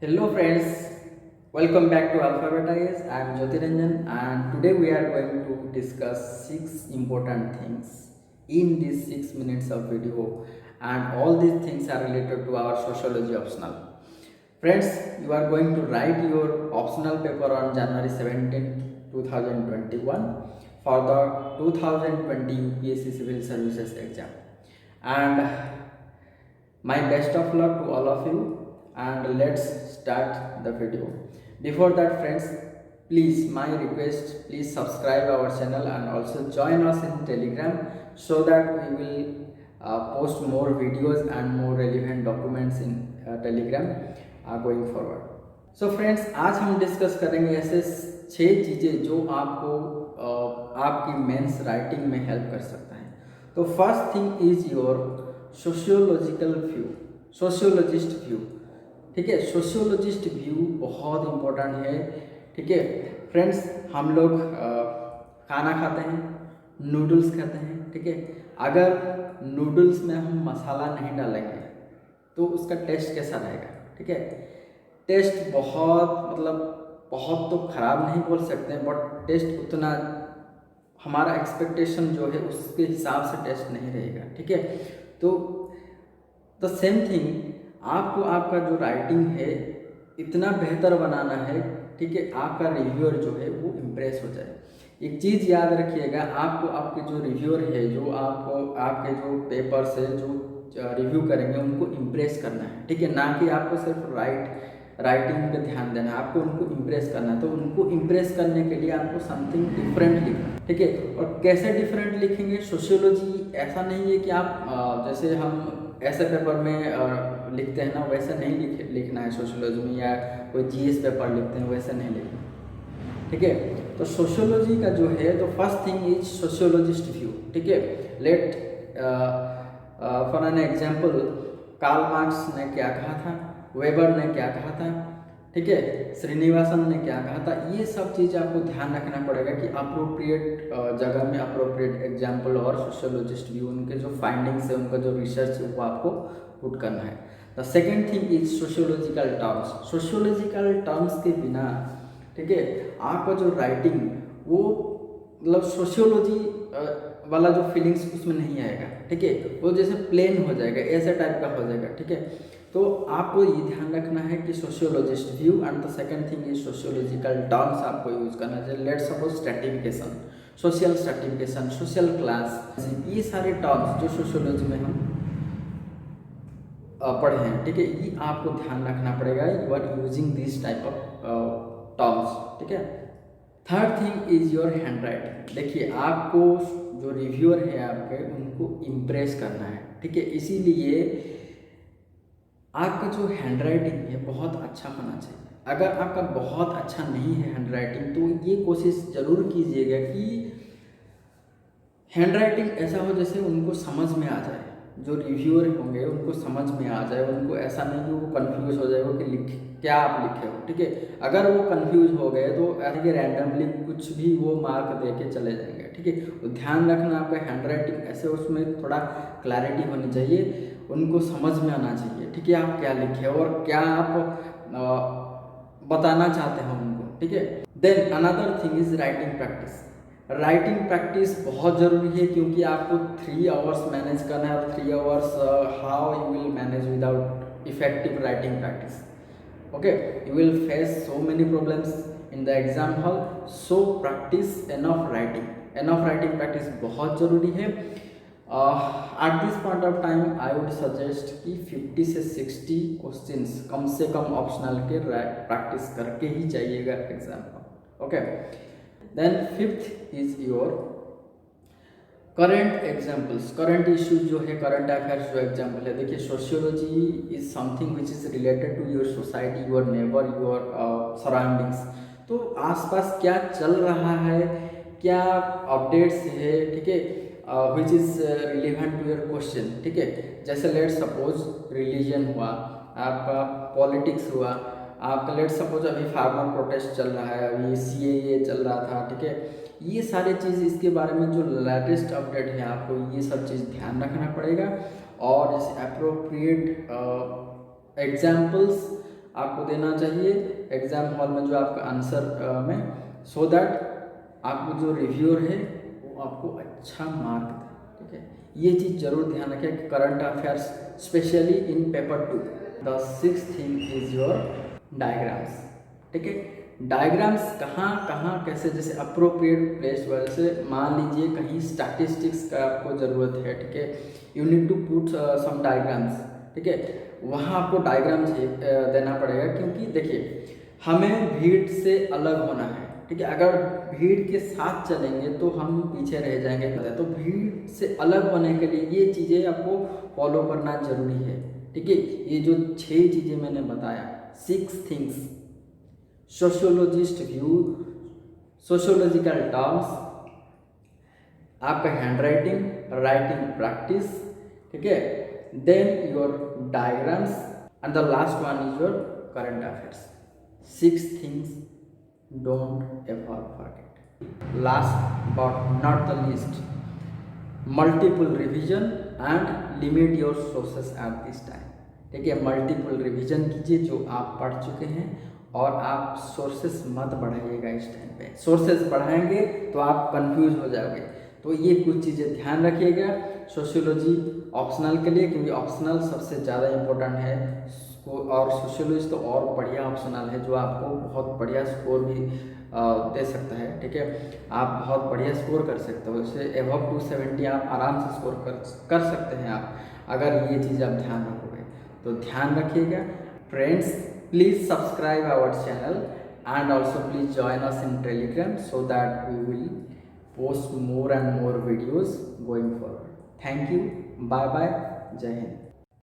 Hello friends, welcome back to Alpha Beta Yes. I am Jyoti Ranjan and today we are going to discuss 6 important things in these 6 minutes of video, and all these things are related to our sociology optional. Friends, you are going to write your optional paper on January 17th, 2021 for the 2020 UPSC Civil Services exam. And my best of luck to all of you, and let's start the video. Before that friends, please my request, please subscribe our channel and also join us in Telegram so that we will post more videos and more relevant documents in Telegram going forward. So friends, आज हम discuss करेंगे ऐसे 6 चीज़ें जो आपको आपकी mains writing में help कर सकता है। तो first thing is your sociological view, sociologist view. ठीक है, सोशियोलॉजिस्ट व्यू बहुत इम्पोर्टेंट है। ठीक है फ्रेंड्स, हम लोग खाना खाते हैं, नूडल्स खाते हैं। ठीक है, अगर नूडल्स में हम मसाला नहीं डालेंगे तो उसका टेस्ट कैसा रहेगा? ठीक है, टेस्ट बहुत तो ख़राब नहीं बोल सकते, बट टेस्ट उतना हमारा एक्सपेक्टेशन जो है उसके हिसाब से टेस्ट नहीं रहेगा। ठीक है, तो द सेम थिंग आपको आपका जो राइटिंग है इतना बेहतर बनाना है। ठीक है, आपका रिव्यूअर जो है वो इम्प्रेस हो जाए। एक चीज़ याद रखिएगा, आपको आपके जो रिव्यूअर है, जो आपको आपके जो पेपर से जो रिव्यू करेंगे उनको इम्प्रेस करना है। ठीक है, ना कि आपको सिर्फ राइटिंग पे ध्यान देना है, आपको उनको इम्प्रेस करना है। तो उनको इम्प्रेस करने के लिए आपको समथिंग डिफरेंट लिखना है। ठीक है, और कैसे डिफरेंट लिखेंगे? सोशियोलॉजी ऐसा नहीं है कि आप जैसे हम ऐसे पेपर में लिखते हैं ना वैसे नहीं लिखना है सोशियोलॉजी में, या कोई जीएस पेपर लिखते हैं वैसे नहीं लिखना। ठीक है, तो सोशियोलॉजी का जो है, तो first thing is sociologist view. ठीक है, let for an example, Karl Marx ने क्या कहा था, वेबर ने क्या कहा था, ठीक है, श्रीनिवासन ने क्या कहा था। ये सब चीज़ आपको ध्यान रखना पड़ेगा कि अप्रोप्रिएट जगह में अप्रोप्रिएट एग्जाम्पल और सोशियोलॉजिस्ट व्यू, उनके जो फाइंडिंग्स है, उनका जो रिसर्च है वो आपको पुट करना है। The second thing is sociological terms. Sociological terms के बिना, ठीक है, आपका जो राइटिंग वो मतलब सोशियोलॉजी वाला जो फीलिंग्स उसमें नहीं आएगा। ठीक है, वो जैसे प्लेन हो जाएगा, ऐसे टाइप का हो जाएगा। ठीक है, तो आपको ये ध्यान रखना है कि sociologist view, and the second thing is sociological terms आपको यूज करना है। Let suppose stratification, social stratification, social class, ये सारे टर्म्स जो सोशियोलॉजी में हम पढ़े हैं। ठीक है, ये आपको ध्यान रखना पड़ेगा, you are using this type of terms. ठीक है, third thing is your hand writing. देखिए, आपको जो रिव्यूअर है आपके, उनको इम्प्रेस करना है। ठीक है, इसीलिए आपका जो हैंड राइटिंग है बहुत अच्छा होना चाहिए। अगर आपका बहुत अच्छा नहीं है हैंड राइटिंग, तो ये कोशिश ज़रूर कीजिएगा कि हैंड राइटिंग ऐसा हो जैसे उनको समझ में आ जाए, जो रिव्यूअर होंगे उनको समझ में आ जाए। उनको ऐसा नहीं कि वो कंफ्यूज हो जाएगा कि लिख क्या आप लिखे हो। ठीक है, अगर वो कंफ्यूज हो गए तो ऐसे कि रैंडमली कुछ भी वो मार्क दे के चले जाएंगे। ठीक है, तो ध्यान रखना, आपका हैंड राइटिंग ऐसे उसमें थोड़ा क्लैरिटी होनी चाहिए, उनको समझ में आना चाहिए। ठीक है, आप क्या लिखे और क्या आप बताना चाहते हैं उनको। ठीक है, then another thing is writing practice. Writing practice बहुत ज़रूरी है, क्योंकि आपको 3 आवर्स मैनेज करना है, और 3 hours how you will manage without effective writing practice? Okay, you will face so many problems in the exam hall. So practice enough writing, enough writing practice बहुत ज़रूरी है। At this point of time I would suggest कि 50 से 60 questions कम से कम optional के practice करके ही जाइएगा exam को। Okay, then fifth is your current examples, current issues जो है, करंट अफेयर्स जो एग्जाम्पल है। देखिए, sociology is something which is related to your society, your neighbour, your surroundings. तो आसपास क्या चल रहा है, क्या अपडेट्स है, ठीक है, which is relevant to your question. ठीक है, जैसे लेट सपोज रिलीजन हुआ, आपका पॉलिटिक्स हुआ, आपका लेट सपोज अभी फार्मर प्रोटेस्ट चल रहा है, अभी सीएए चल रहा था। ठीक है, ये सारे चीज़, इसके बारे में जो लेटेस्ट अपडेट है आपको ये सब चीज़ ध्यान रखना पड़ेगा। और जैसे अप्रोप्रिएट एग्जाम्पल्स आपको देना चाहिए एग्ज़ाम हॉल में जो आपका आंसर में, सो दैट आपको जो रिव्यूअर है वो आपको अच्छा मार्क दे। ठीक है, ये चीज़ जरूर ध्यान रखें कि current affairs specially in paper 2। The sixth thing is your diagrams. ठीक है, डायग्राम्स कहाँ कहाँ कैसे, जैसे अप्रोप्रिएट प्लेस, वैसे मान लीजिए कहीं स्टैटिस्टिक्स का आपको ज़रूरत है। ठीक है, you need to put some diagrams. ठीक है, वहाँ आपको डायग्राम देना पड़ेगा, क्योंकि देखिए हमें भीड़ से अलग होना है। ठीक है, अगर भीड़ के साथ चलेंगे तो हम पीछे रह जाएंगे। तो भीड़ से अलग होने के लिए ये चीज़ें आपको फॉलो करना जरूरी है। ठीक है, ये जो 6 चीज़ें मैंने बताया, 6 things, sociologist view, sociological terms, आपका हैंड राइटिंग, राइटिंग प्रैक्टिस, ठीक है, then your diagrams and the last one is your current affairs. 6 things don't ever forget. Last but not the least, multiple revision and limit your sources at this time. ठीक है, multiple revision कीजिए जो आप पढ़ चुके हैं, और आप सोर्सेस मत बढ़ाइएगा इस टाइम पे। सोर्सेस बढ़ाएंगे तो आप कंफ्यूज हो जाओगे। तो ये कुछ चीज़ें ध्यान रखिएगा सोशियोलॉजी ऑप्शनल के लिए, क्योंकि ऑप्शनल सबसे ज़्यादा इम्पोर्टेंट है, और सोशियोलॉजी तो और बढ़िया ऑप्शनल है जो आपको बहुत बढ़िया स्कोर भी दे सकता है। ठीक है, आप बहुत बढ़िया स्कोर कर सकते हो, इसे एबव 270 आप आराम से स्कोर कर सकते हैं आप, अगर ये चीज़ आप ध्यान रखोगे। तो ध्यान रखिएगा friends, please subscribe our channel and also please join us in Telegram so that we will post more and more videos going forward. Thank you, bye bye, Jai Hind.